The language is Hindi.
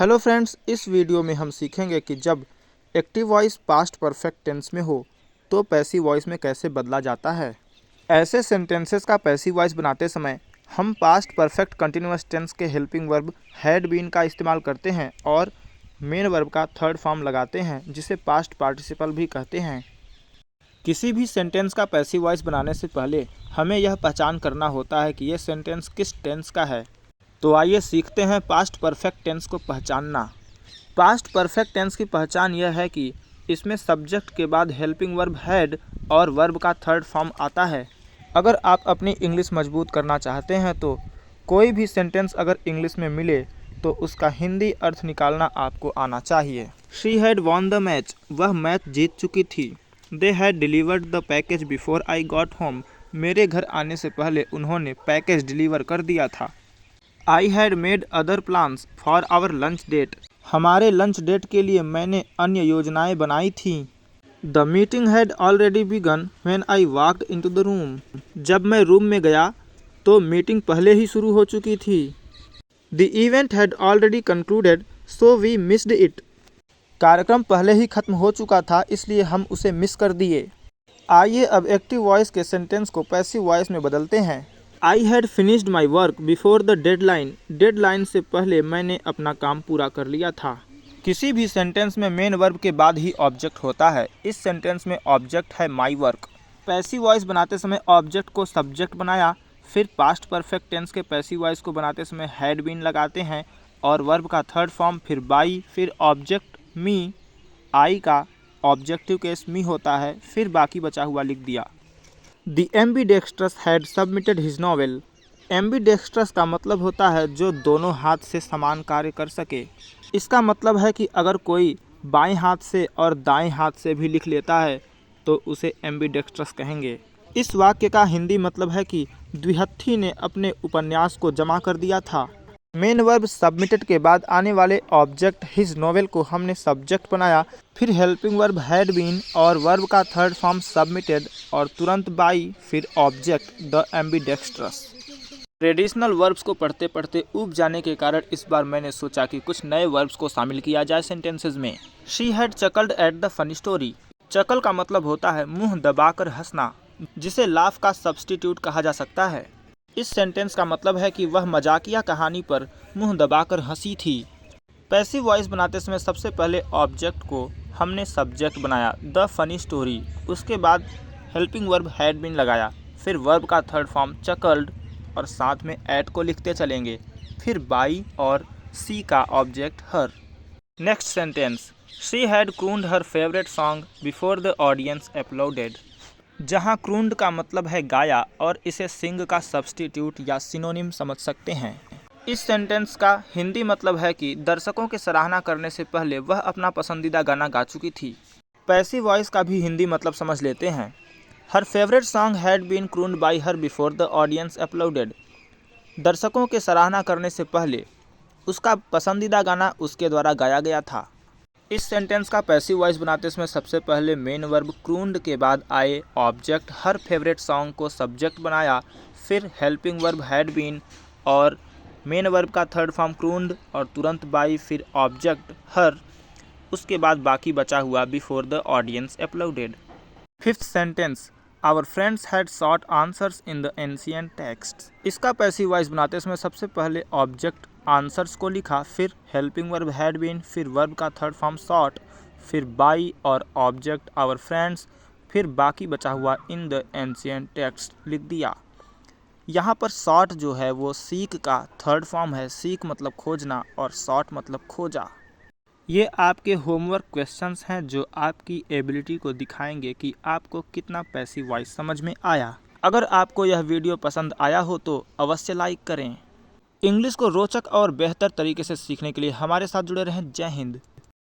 हेलो फ्रेंड्स, इस वीडियो में हम सीखेंगे कि जब active voice past perfect tense में हो तो पैसिव वॉइस में कैसे बदला जाता है। ऐसे सेंटेंसेस का पैसिव वॉइस बनाते समय हम पास्ट परफेक्ट कंटिन्यूअस टेंस के हेल्पिंग वर्ब हैड बीन का इस्तेमाल करते हैं और मेन वर्ब का थर्ड फॉर्म लगाते हैं, जिसे पास्ट पार्टिसिपल भी कहते हैं। किसी भी सेंटेंस का पैसिव वॉइस बनाने से पहले हमें यह पहचान करना होता है कि यह सेंटेंस किस टेंस का है। तो आइए सीखते हैं पास्ट परफेक्ट टेंस को पहचानना। पास्ट परफेक्ट टेंस की पहचान यह है कि इसमें सब्जेक्ट के बाद हेल्पिंग वर्ब हैड और वर्ब का थर्ड फॉर्म आता है। अगर आप अपनी इंग्लिश मजबूत करना चाहते हैं तो कोई भी सेंटेंस अगर इंग्लिश में मिले तो उसका हिंदी अर्थ निकालना आपको आना चाहिए। She had won the match, वह मैच जीत चुकी थी। They had delivered the package before I got home, मेरे घर आने से पहले उन्होंने पैकेज डिलीवर कर दिया था। I had made other plans for our lunch date, हमारे लंच डेट के लिए मैंने अन्य योजनाएं बनाई थी। The meeting had already begun when I walked into the room, जब मैं रूम में गया तो मीटिंग पहले ही शुरू हो चुकी थी। The event had already concluded so we missed it, कार्यक्रम पहले ही खत्म हो चुका था इसलिए हम उसे मिस कर दिए। आइए अब एक्टिव वॉइस के सेंटेंस को पैसिव वॉइस में बदलते हैं। I had finished my work before the deadline, deadline से पहले मैंने अपना काम पूरा कर लिया था। किसी भी सेंटेंस में मेन वर्ब के बाद ही ऑब्जेक्ट होता है। इस सेंटेंस में ऑब्जेक्ट है माई वर्क। पैसिव वॉइस बनाते समय ऑब्जेक्ट को सब्जेक्ट बनाया, फिर पास्ट परफेक्ट टेंस के पैसिव वॉइस को बनाते समय हैड बीन लगाते हैं और वर्ब का थर्ड फॉर्म, फिर बाई, फिर ऑब्जेक्ट मी, आई का ऑब्जेक्टिव केस मी होता है, फिर बाकी बचा हुआ लिख दिया। The ambidextrous had submitted his novel. Ambidextrous का मतलब होता है जो दोनों हाथ से समान कार्य कर सके। इसका मतलब है कि अगर कोई बाएं हाथ से और दाएं हाथ से भी लिख लेता है तो उसे ambidextrous कहेंगे। इस वाक्य का हिंदी मतलब है कि द्विहत्थी ने अपने उपन्यास को जमा कर दिया था। मेन वर्ब सबमिटेड के बाद आने वाले ऑब्जेक्ट हिज नोवेल को हमने सब्जेक्ट बनाया, फिर हेल्पिंग वर्ब हैड बीन और वर्ब का थर्ड फॉर्म सबमिटेड और तुरंत बाई, फिर object the ambidextrous. Traditional verbs को पढ़ते पढ़ते ऊब जाने के कारण इस बार मैंने सोचा कि कुछ नए वर्ब्स को शामिल किया जाए सेंटेंसेज में। She had chuckled at the funny story. Chuckle का मतलब होता है मुंह दबाकर हंसना, जिसे लाफ का सब्स्टिट्यूट कहा जा सकता है। इस सेंटेंस का मतलब है कि वह मजाकिया कहानी पर मुंह दबाकर हंसी थी। पैसिव वॉइस बनाते समय सबसे पहले ऑब्जेक्ट को हमने सब्जेक्ट बनाया द फनी स्टोरी, उसके बाद हेल्पिंग वर्ब हैड बीन लगाया, फिर वर्ब का थर्ड फॉर्म चकल्ड और साथ में एट को लिखते चलेंगे, फिर बाई और सी का object her. Next sentence, she had crooned her favourite song before the audience uploaded. जहाँ क्रून्ड का मतलब है गाया और इसे सिंग का सब्स्टिट्यूट या सिनोनिम समझ सकते हैं। इस सेंटेंस का हिंदी मतलब है कि दर्शकों की सराहना करने से पहले वह अपना पसंदीदा गाना गा चुकी थी। पैसिव वॉइस का भी हिंदी मतलब समझ लेते हैं। Her favourite song had been crooned by her before the audience uploaded. दर्शकों की सराहना करने से पहले उसका पसंदीदा गाना उसके द्वारा गाया गया था। इस सेंटेंस का पैसिव वॉइस बनाते समय सबसे पहले मेन वर्ब क्रून्ड के बाद आए ऑब्जेक्ट हर फेवरेट सॉन्ग को सब्जेक्ट बनाया, फिर हेल्पिंग वर्ब हैड बीन और मेन वर्ब का थर्ड फॉर्म क्रून्ड और तुरंत बाई, फिर ऑब्जेक्ट हर, उसके बाद बाकी बचा हुआ before the audience uploaded. Fifth sentence, our friends had sought answers in the ancient text. इसका पैसिव वॉइस बनाते समय सबसे पहले ऑब्जेक्ट आंसर्स को लिखा, फिर हेल्पिंग वर्ब हैड बीन, फिर वर्ब का थर्ड फॉर्म सॉट, फिर बाई और ऑब्जेक्ट आवर फ्रेंड्स, फिर बाकी बचा हुआ इन द एंशिएंट टेक्स्ट लिख दिया। यहाँ पर सॉट जो है वो सीक का थर्ड फॉर्म है। सीक मतलब खोजना और सॉट मतलब खोजा। ये आपके होमवर्क क्वेश्चंस हैं जो आपकी एबिलिटी को दिखाएंगे कि आपको कितना पैसिव वॉइस समझ में आया। अगर आपको यह वीडियो पसंद आया हो तो अवश्य लाइक करें। इंग्लिश को रोचक और बेहतर तरीके से सीखने के लिए हमारे साथ जुड़े रहें। जय हिंद।